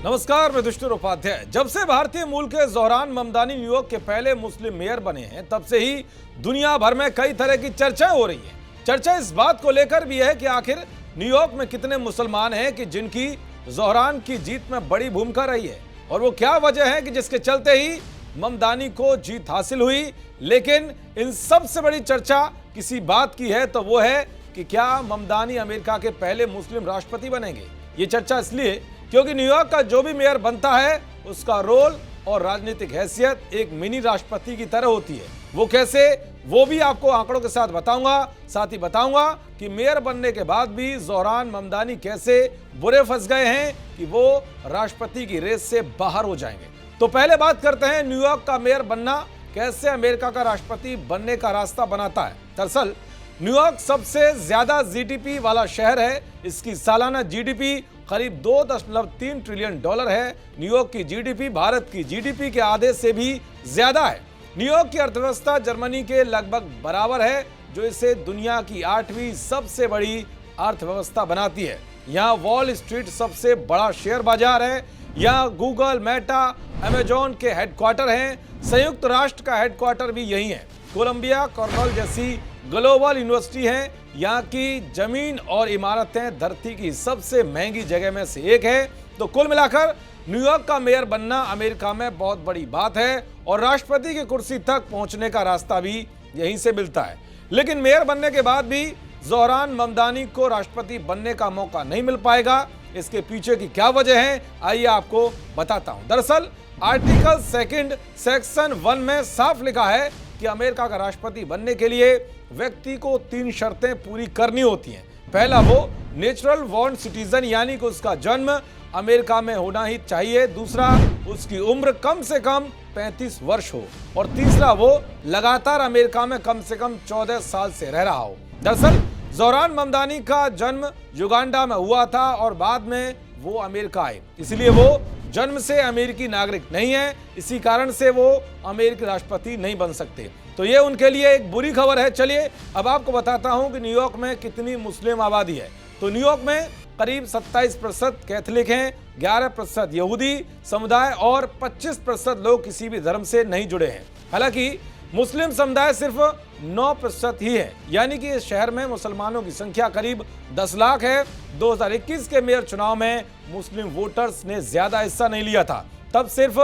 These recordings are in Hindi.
नमस्कार, मैं दुष्टुर उपाध्याय। जब से भारतीय मूल के ज़ोहरान ममदानी न्यूयॉर्क के पहले मुस्लिम मेयर बने हैं, तब से ही दुनिया भर में कई तरह की चर्चाएं हो रही हैं। चर्चा इस बात को लेकर भी है कि आखिर न्यूयॉर्क में कितने मुसलमान हैं कि जिनकी ज़ोहरान की जीत में बड़ी भूमिका रही है, और वो क्या वजह है कि जिसके चलते ही ममदानी को जीत हासिल हुई। लेकिन इन सबसे बड़ी चर्चा किसी बात की है, तो वो है कि क्या ममदानी अमेरिका के पहले मुस्लिम राष्ट्रपति बनेंगे। ये चर्चा इसलिए क्योंकि न्यूयॉर्क का जो भी मेयर बनता है, उसका रोल और राजनीतिक हैसियत एक मिनी राष्ट्रपति की तरह होती है। वो कैसे, वो भी आपको आंकड़ों के साथ बताऊंगा। साथ ही बताऊंगा कि मेयर बनने के बाद भी ज़ोहरान ममदानी कैसे बुरे फंस गए हैं कि वो राष्ट्रपति की रेस से बाहर हो जाएंगे। तो पहले बात करते हैं न्यूयॉर्क का मेयर बनना कैसे अमेरिका का राष्ट्रपति बनने का रास्ता बनाता है। दरअसल न्यूयॉर्क सबसे ज्यादा जीडीपी वाला शहर है। इसकी सालाना जीडीपी करीब 2.3 ट्रिलियन डॉलर है। न्यूयॉर्क की जीडीपी भारत की जीडीपी के आधे से भी ज्यादा है। न्यूयॉर्क की अर्थव्यवस्था जर्मनी के लगभग बराबर है, जो इसे दुनिया की 8वीं सबसे बड़ी अर्थव्यवस्था बनाती है। यहाँ वॉल स्ट्रीट सबसे बड़ा शेयर बाजार है। यहाँ गूगल, मेटा, अमेजॉन के हेडक्वार्टर हैं। संयुक्त राष्ट्र का हेडक्वार्टर भी यही है। कोलंबिया, कॉर्नेल जैसी ग्लोबल यूनिवर्सिटी है। यहाँ की जमीन और इमारतें धरती की सबसे महंगी जगह में से एक है। तो कुल मिलाकर न्यूयॉर्क का मेयर बनना अमेरिका में बहुत बड़ी बात है, और राष्ट्रपति की कुर्सी तक पहुंचने का रास्ता भी यहीं से मिलता है। लेकिन मेयर बनने के बाद भी ज़ोहरान ममदानी को राष्ट्रपति बनने का मौका नहीं मिल पाएगा। इसके पीछे की क्या वजह है, आइए आपको बताता हूं। दरअसल आर्टिकल 2 सेक्शन 1 में साफ लिखा है कि अमेरिका का राष्ट्रपति बनने के लिए व्यक्ति को 3 शर्तें पूरी करनी होती हैं। पहला, वो नेचुरल बॉर्न सिटीजन यानी कि उसका जन्म अमेरिका में होना ही चाहिए। दूसरा, उसकी उम्र कम से कम 35 वर्ष हो। और तीसरा, वो लगातार अमेरिका में कम से कम 14 साल से रह रहा हो। दरअसल ज़ोहरान ममदानी का जन्म युगांडा में हुआ था और बाद में वो अमेरिका आए, इसलिए वो जन्म से अमेरिकी नागरिक नहीं है। इसी कारण से वो अमेरिकी राष्ट्रपति नहीं बन सकते। तो ये उनके लिए एक बुरी खबर है। चलिए अब आपको बताता हूं कि न्यूयॉर्क में कितनी मुस्लिम आबादी है। तो न्यूयॉर्क में करीब 27% कैथोलिक हैं, 11% यहूदी समुदाय और 25% लोग किसी भी धर्म से नहीं जुड़े हैं। हालांकि मुस्लिम समुदाय सिर्फ 9% ही है, यानी कि इस शहर में मुसलमानों की संख्या करीब 10 लाख है। 2021 के मेयर चुनाव में मुस्लिम वोटर्स ने ज्यादा हिस्सा नहीं लिया था, तब सिर्फ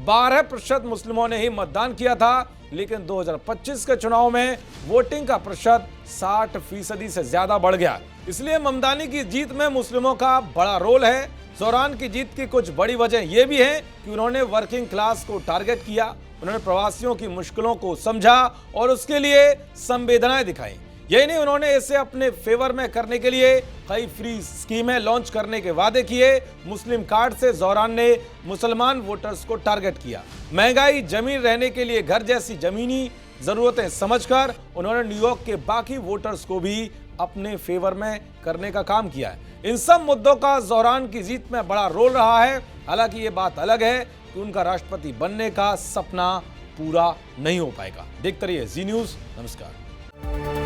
12% मुस्लिमों ने ही मतदान किया था। लेकिन 2025 के चुनाव में वोटिंग का प्रतिशत 60% से ज्यादा बढ़ गया। इसलिए ममदानी की जीत में मुस्लिमों का बड़ा रोल है। ज़ोहरान की जीत की कुछ बड़ी वजह यह भी है कि उन्होंने वर्किंग क्लास को टारगेट किया, उन्होंने प्रवासियों की मुश्किलों को समझा और उसके लिए संवेदनाएं दिखाई। यही नहीं, उन्होंने इसे अपने फेवर में करने के लिए कई फ्री स्कीमें लॉन्च करने के वादे किए। मुस्लिम कार्ड से ज़ोहरान ने मुसलमान वोटर्स को टारगेट किया। महंगाई, जमीन रहने के लिए घर जैसी जमीनी जरूरतें समझकर उन्होंने न्यूयॉर्क के बाकी वोटर्स को भी अपने फेवर में करने का काम किया है। इन सब मुद्दों का ज़ोहरान की जीत में बड़ा रोल रहा है। हालांकि ये बात अलग है कि उनका राष्ट्रपति बनने का सपना पूरा नहीं हो पाएगा। देखते रहिए जी न्यूज़। नमस्कार।